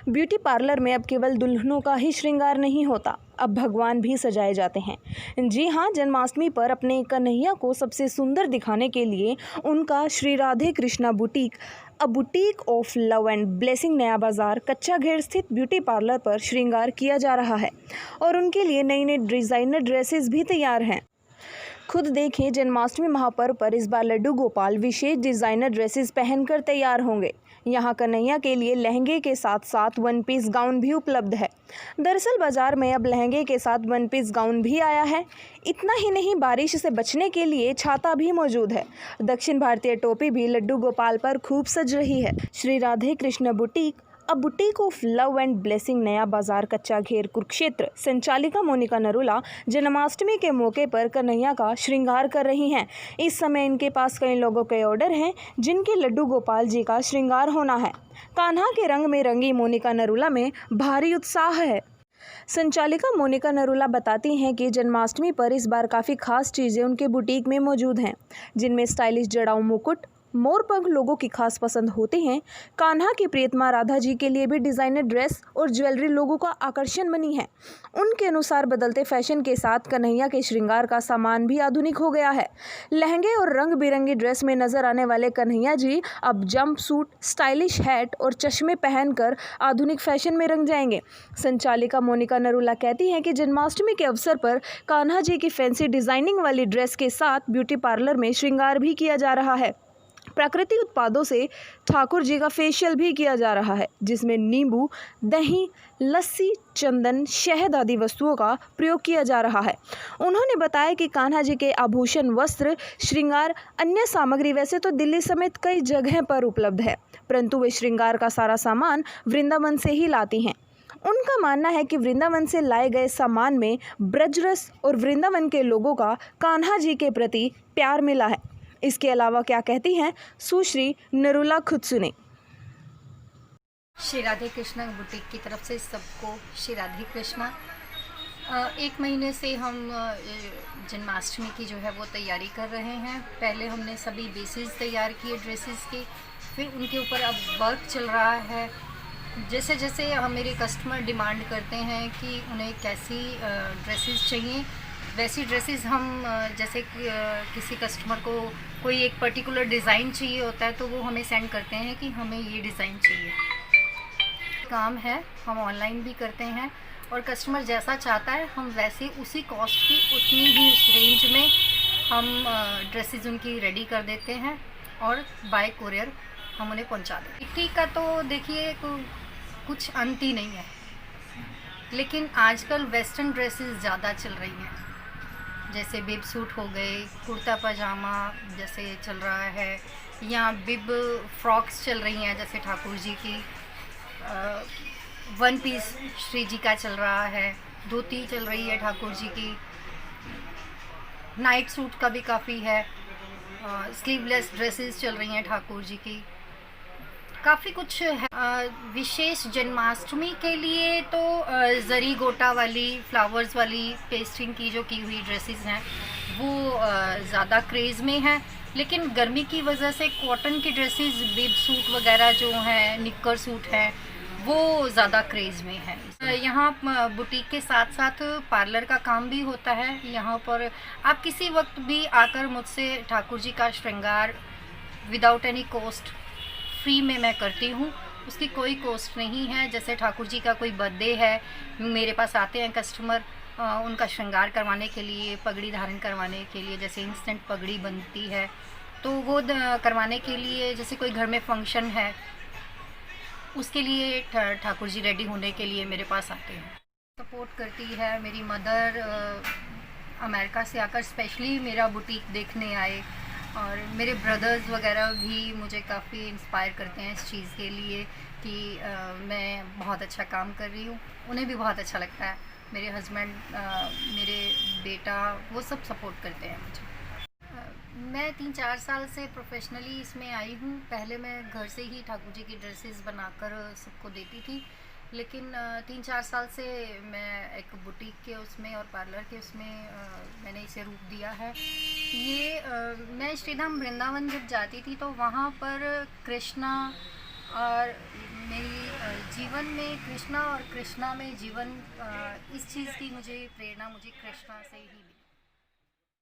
Beauty parlour में अब केवल दुल्हनों का ही श्रृंगार नहीं होता, अब भगवान भी सजाए जाते हैं। जी हाँ, जन्माष्टमी पर अपने कन्हैया को सबसे सुंदर दिखाने के लिए उनका Shri Radhe Krishna boutique a boutique of love and blessing नया बाज़ार कच्चा घेर स्थित ब्यूटी पार्लर पर श्रृंगार किया जा रहा है और उनके लिए नई नई डिज़ाइनर ड्रेसेस भी तैयार हैं। खुद देखिए, जन्माष्टमी महापर्व पर इस बार लड्डू गोपाल विशेष डिज़ाइनर ड्रेसेस पहनकर तैयार होंगे। यहाँ कन्हैया के लिए लहंगे के साथ साथ वन पीस गाउन भी उपलब्ध है। दरअसल बाजार में अब लहंगे के साथ वन पीस गाउन भी आया है। इतना ही नहीं, बारिश से बचने के लिए छाता भी मौजूद है। दक्षिण भारतीय टोपी भी लड्डू गोपाल पर खूब सज रही है। Shri Radhe Krishna boutique a boutique of love and blessing नया बाजार कच्चा घेर कुरुक्षेत्र संचालिका मोनिका नरूला जन्माष्टमी के मौके पर कन्हैया का श्रृंगार कर रही हैं। इस समय इनके पास कई लोगों के ऑर्डर हैं जिनके लड्डू गोपाल जी का श्रृंगार होना है। कान्हा के रंग में रंगी मोनिका नरूला में भारी उत्साह है। संचालिका मोनिका नरूला बताती हैं कि जन्माष्टमी पर इस बार काफ़ी खास चीज़ें उनके बुटीक में मौजूद हैं, जिनमें स्टाइलिश जड़ाऊ मुकुट, मोरपंख लोगों की खास पसंद होती हैं। कान्हा की प्रियतमा राधा जी के लिए भी डिज़ाइनर ड्रेस और ज्वेलरी लोगों का आकर्षण बनी है। उनके अनुसार बदलते फैशन के साथ कन्हैया के श्रृंगार का सामान भी आधुनिक हो गया है। लहंगे और रंग बिरंगी ड्रेस में नजर आने वाले कन्हैया जी अब जंप सूट, स्टाइलिश हैट और चश्मे पहनकर आधुनिक फैशन में रंग जाएंगे। संचालिका मोनिका नरूला कहती हैं कि जन्माष्टमी के अवसर पर कान्हा जी की फैंसी डिजाइनिंग वाली ड्रेस के साथ ब्यूटी पार्लर में श्रृंगार भी किया जा रहा है। प्राकृतिक उत्पादों से ठाकुर जी का फेशियल भी किया जा रहा है, जिसमें नींबू, दही, लस्सी, चंदन, शहद आदि वस्तुओं का प्रयोग किया जा रहा है। उन्होंने बताया कि कान्हा जी के आभूषण, वस्त्र, श्रृंगार, अन्य सामग्री वैसे तो दिल्ली समेत कई जगह पर उपलब्ध है, परंतु वे श्रृंगार का सारा सामान वृंदावन से ही लाती हैं। उनका मानना है कि वृंदावन से लाए गए सामान में ब्रजरस और वृंदावन के लोगों का कान्हा जी के प्रति प्यार मिला है। इसके अलावा क्या कहती हैं सुश्री नरूला, खुद सुने। श्री राधे कृष्णा बुटीक की तरफ से सबको श्री राधे कृष्णा। एक महीने से हम जन्माष्टमी की जो है वो तैयारी कर रहे हैं। पहले हमने सभी बेसिस तैयार किए ड्रेसेस के, फिर उनके ऊपर अब वर्क चल रहा है। जैसे जैसे हम मेरे कस्टमर डिमांड करते हैं कि उन्हें कैसी ड्रेसेस चाहिए, वैसी ड्रेसेस हम जैसे कि किसी कस्टमर को कोई एक पर्टिकुलर डिज़ाइन चाहिए होता है तो वो हमें सेंड करते हैं कि हमें ये डिज़ाइन चाहिए। काम है, हम ऑनलाइन भी करते हैं और कस्टमर जैसा चाहता है हम वैसे उसी कॉस्ट की उतनी ही उस रेंज में हम ड्रेसेस उनकी रेडी कर देते हैं और बाय कोरियर हम उन्हें पहुंचा देते हैं। ठीक का तो देखिए कुछ अंत ही नहीं है, लेकिन आजकल वेस्टर्न ड्रेसेस ज़्यादा चल रही हैं, जैसे बिब सूट हो गए, कुर्ता पजामा जैसे चल रहा है, या बिब फ्रॉक्स चल रही हैं जैसे ठाकुर जी की, वन पीस श्री जी का चल रहा है, धोती चल रही है ठाकुर जी की, नाइट सूट का भी काफ़ी है, स्लीवलेस ड्रेसेस चल रही हैं ठाकुर जी की, काफ़ी कुछ है। विशेष जन्माष्टमी के लिए तो जरी गोटा वाली, फ्लावर्स वाली पेस्टिंग की जो की हुई ड्रेसेस हैं वो ज़्यादा क्रेज़ में है, लेकिन गर्मी की वजह से कॉटन की ड्रेसेस, बिब सूट वगैरह जो हैं, निक्कर सूट हैं, वो ज़्यादा क्रेज़ में है। यहाँ बुटीक के साथ साथ पार्लर का काम भी होता है। यहाँ पर आप किसी वक्त भी आकर मुझसे ठाकुर जी का श्रृंगार विदाउट एनी कॉस्ट फ्री में मैं करती हूँ, उसकी कोई कॉस्ट नहीं है। जैसे ठाकुर जी का कोई बर्थडे है, मेरे पास आते हैं कस्टमर उनका श्रृंगार करवाने के लिए, पगड़ी धारण करवाने के लिए, जैसे इंस्टेंट पगड़ी बनती है तो वो करवाने के लिए, जैसे कोई घर में फंक्शन है उसके लिए ठाकुर जी रेडी होने के लिए मेरे पास आते हैं। सपोर्ट करती है मेरी मदर, अमेरिका से आकर स्पेशली मेरा बुटीक देखने आए, और मेरे ब्रदर्स वगैरह भी मुझे काफ़ी इंस्पायर करते हैं इस चीज़ के लिए कि मैं बहुत अच्छा काम कर रही हूँ। उन्हें भी बहुत अच्छा लगता है, मेरे हस्बैंड, मेरे बेटा, वो सब सपोर्ट करते हैं मुझे। मैं 3-4 साल से प्रोफेशनली इसमें आई हूँ। पहले मैं घर से ही ठाकुर जी की ड्रेसेस बनाकर सबको देती थी, लेकिन 3-4 साल से मैं एक बुटीक के उसमें और पार्लर के उसमें मैंने इसे रूप दिया है। ये मैं श्रीधाम वृंदावन जब जाती थी तो वहाँ पर कृष्णा और मेरी जीवन में कृष्णा और कृष्णा में जीवन, इस चीज़ की मुझे प्रेरणा मुझे कृष्णा से ही मिली।